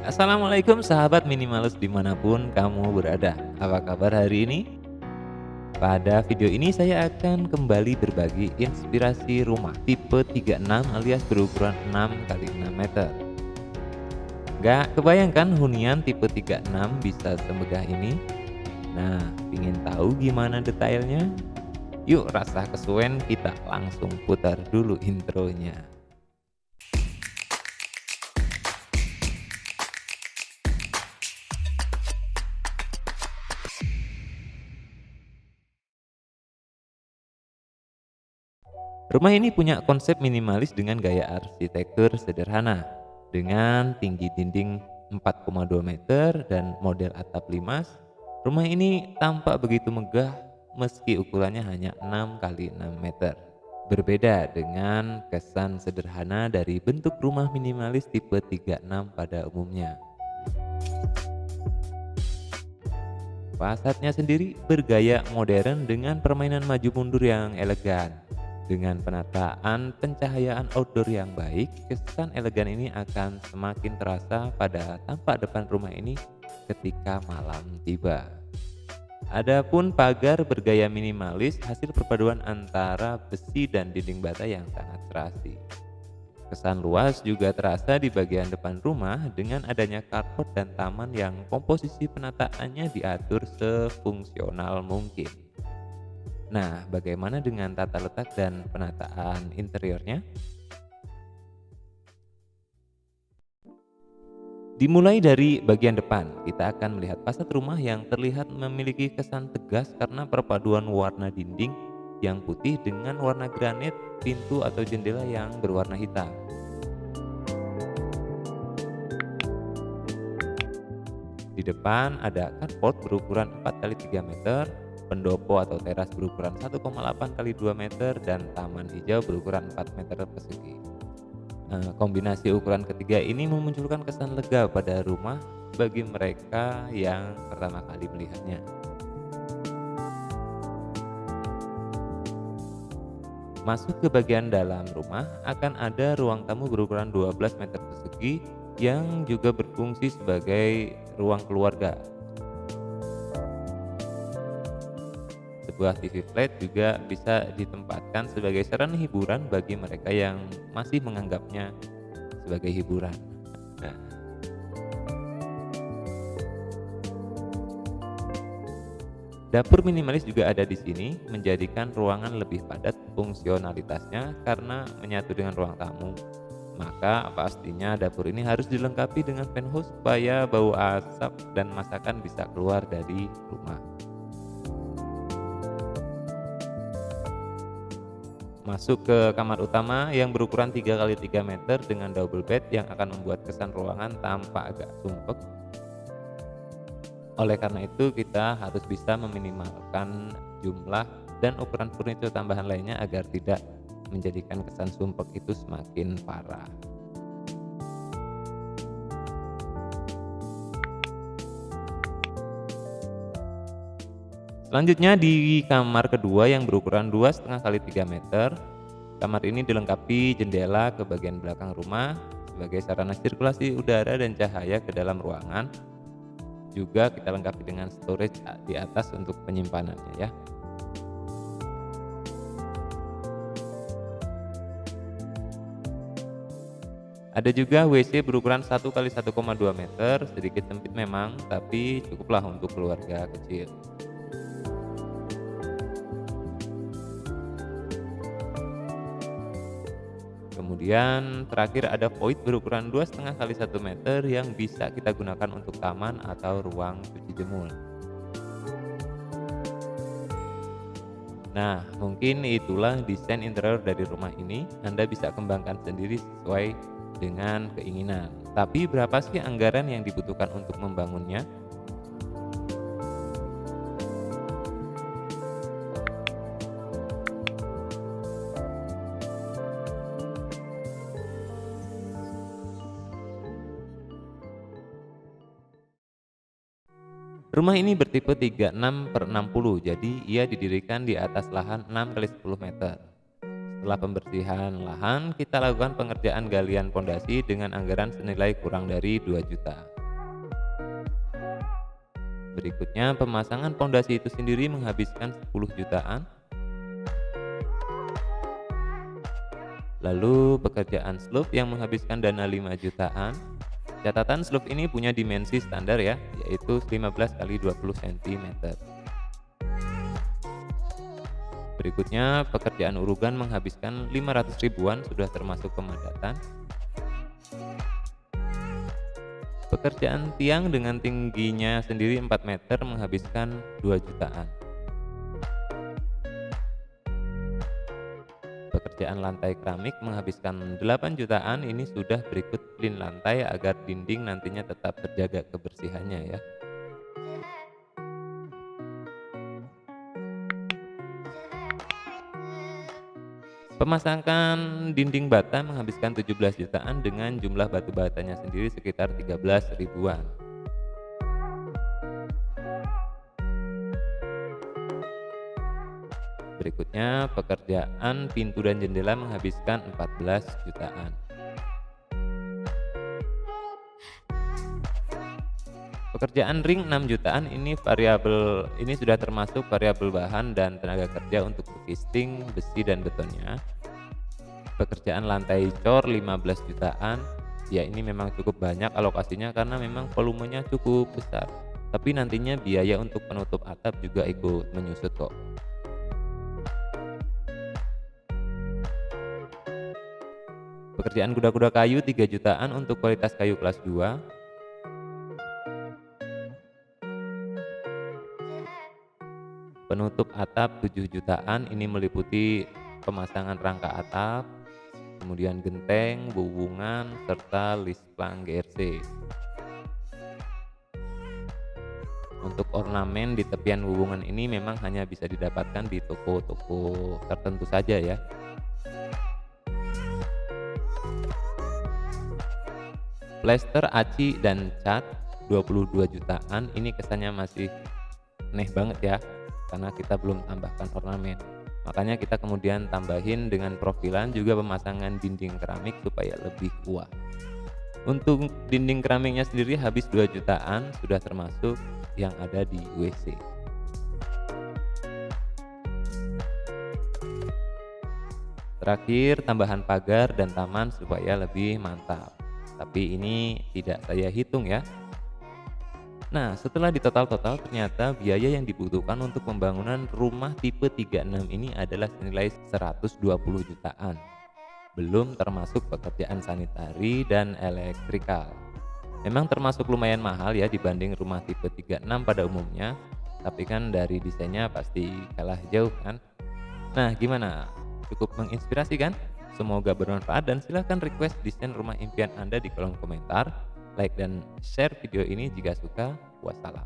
Assalamualaikum sahabat minimalis dimanapun kamu berada. Apa kabar hari ini? Pada video ini saya akan kembali berbagi inspirasi rumah tipe 36 alias berukuran 6 kali 6 meter. Gak kebayangkan hunian tipe 36 bisa semegah ini? Nah, ingin tahu gimana detailnya? Yuk rasa kesuwen kita langsung putar dulu intronya. Rumah ini punya konsep minimalis dengan gaya arsitektur sederhana, dengan tinggi dinding 4,2 meter dan model atap limas. Rumah ini tampak begitu megah meski ukurannya hanya 6 kali 6 meter. Berbeda dengan kesan sederhana dari bentuk rumah minimalis tipe 36 pada umumnya. Fasadnya sendiri bergaya modern dengan permainan maju mundur yang elegan. Dengan penataan pencahayaan outdoor yang baik, kesan elegan ini akan semakin terasa pada tampak depan rumah ini ketika malam tiba. Adapun pagar bergaya minimalis hasil perpaduan antara besi dan dinding bata yang sangat serasi. Kesan luas juga terasa di bagian depan rumah dengan adanya carport dan taman yang komposisi penataannya diatur sefungsional mungkin. Nah, bagaimana dengan tata letak dan penataan interiornya? Dimulai dari bagian depan, kita akan melihat fasad rumah yang terlihat memiliki kesan tegas karena perpaduan warna dinding yang putih dengan warna granit, pintu atau jendela yang berwarna hitam. Di depan ada carport berukuran 4 kali 3 meter, pendopo atau teras berukuran 1,8 kali 2 meter, dan taman hijau berukuran 4 meter persegi. Kombinasi ukuran ketiga ini memunculkan kesan lega pada rumah bagi mereka yang pertama kali melihatnya. Masuk ke bagian dalam rumah akan ada ruang tamu berukuran 12 meter persegi yang juga berfungsi sebagai ruang keluarga. Sebuah TV flat juga bisa ditempatkan sebagai sarana hiburan bagi mereka yang masih menganggapnya sebagai hiburan. Nah, dapur minimalis juga ada di sini, menjadikan ruangan lebih padat fungsionalitasnya karena menyatu dengan ruang tamu. Maka pastinya dapur ini harus dilengkapi dengan penthouse supaya bau asap dan masakan bisa keluar dari rumah. Masuk ke kamar utama yang berukuran 3 kali 3 meter dengan double bed yang akan membuat kesan ruangan tampak agak sumpek. Oleh karena itu kita harus bisa meminimalkan jumlah dan ukuran furnitur tambahan lainnya agar tidak menjadikan kesan sumpek itu semakin parah. Selanjutnya di kamar kedua yang berukuran 2,5 kali 3 meter. Kamar ini dilengkapi jendela ke bagian belakang rumah sebagai sarana sirkulasi udara dan cahaya ke dalam ruangan. Juga kita lengkapi dengan storage di atas untuk penyimpanannya ya. Ada juga WC berukuran 1 kali 1,2 meter, sedikit sempit memang, tapi cukuplah untuk keluarga kecil. Kemudian terakhir ada void berukuran 2,5 kali 1 meter yang bisa kita gunakan untuk taman atau ruang cuci jemur. Nah, mungkin itulah desain interior dari rumah ini. Anda bisa kembangkan sendiri sesuai dengan keinginan. Tapi berapa sih anggaran yang dibutuhkan untuk membangunnya? Rumah ini bertipe 36/60, jadi ia didirikan di atas lahan 6 kali 10 meter. Setelah pembersihan lahan, kita lakukan pengerjaan galian pondasi dengan anggaran senilai kurang dari 2 juta. Berikutnya, pemasangan pondasi itu sendiri menghabiskan 10 jutaan. Lalu pekerjaan slope yang menghabiskan dana 5 jutaan. Catatan slope ini punya dimensi standar ya, yaitu 15 kali 20 cm. Berikutnya, pekerjaan urugan menghabiskan 500 ribuan, sudah termasuk pemadatan. Pekerjaan tiang dengan tingginya sendiri 4 meter menghabiskan 2 jutaan. Pekerjaan lantai keramik menghabiskan 8 jutaan, ini sudah berikut clean lantai agar dinding nantinya tetap terjaga kebersihannya ya. Pemasangan dinding bata menghabiskan 17 jutaan dengan jumlah batu batanya sendiri sekitar 13 ribuan. Berikutnya, pekerjaan pintu dan jendela menghabiskan 14 jutaan. Pekerjaan ring 6 jutaan, ini sudah termasuk variabel bahan dan tenaga kerja untuk casting, besi dan betonnya. Pekerjaan lantai cor 15 jutaan. Ya, ini memang cukup banyak alokasinya karena memang volumenya cukup besar. Tapi nantinya biaya untuk penutup atap juga ikut menyusut kok. Pekerjaan kuda-kuda kayu 3 jutaan untuk kualitas kayu kelas 2. Penutup atap 7 jutaan, ini meliputi pemasangan rangka atap, kemudian genteng, buwungan, serta lisplang GRC. Untuk ornamen di tepian buwungan ini memang hanya bisa didapatkan di toko-toko tertentu saja ya. Plester, aci, dan cat 22 jutaan, ini kesannya masih aneh banget ya, karena kita belum tambahkan ornamen. Makanya kita kemudian tambahin dengan profilan juga pemasangan dinding keramik supaya lebih kuat. Untuk dinding keramiknya sendiri habis 2 jutaan, sudah termasuk yang ada di WC. Terakhir, tambahan pagar dan taman supaya lebih mantap. Tapi ini tidak saya hitung ya. Nah, setelah ditotal-total ternyata biaya yang dibutuhkan untuk pembangunan rumah tipe 36 ini adalah senilai 120 jutaan. Belum termasuk pekerjaan sanitari dan elektrikal. Memang termasuk lumayan mahal ya dibanding rumah tipe 36 pada umumnya, tapi kan dari desainnya pasti kalah jauh kan. Nah, gimana? Cukup menginspirasi kan? Semoga bermanfaat dan silahkan request desain rumah impian Anda di kolom komentar. Like dan share video ini jika suka. Wassalam.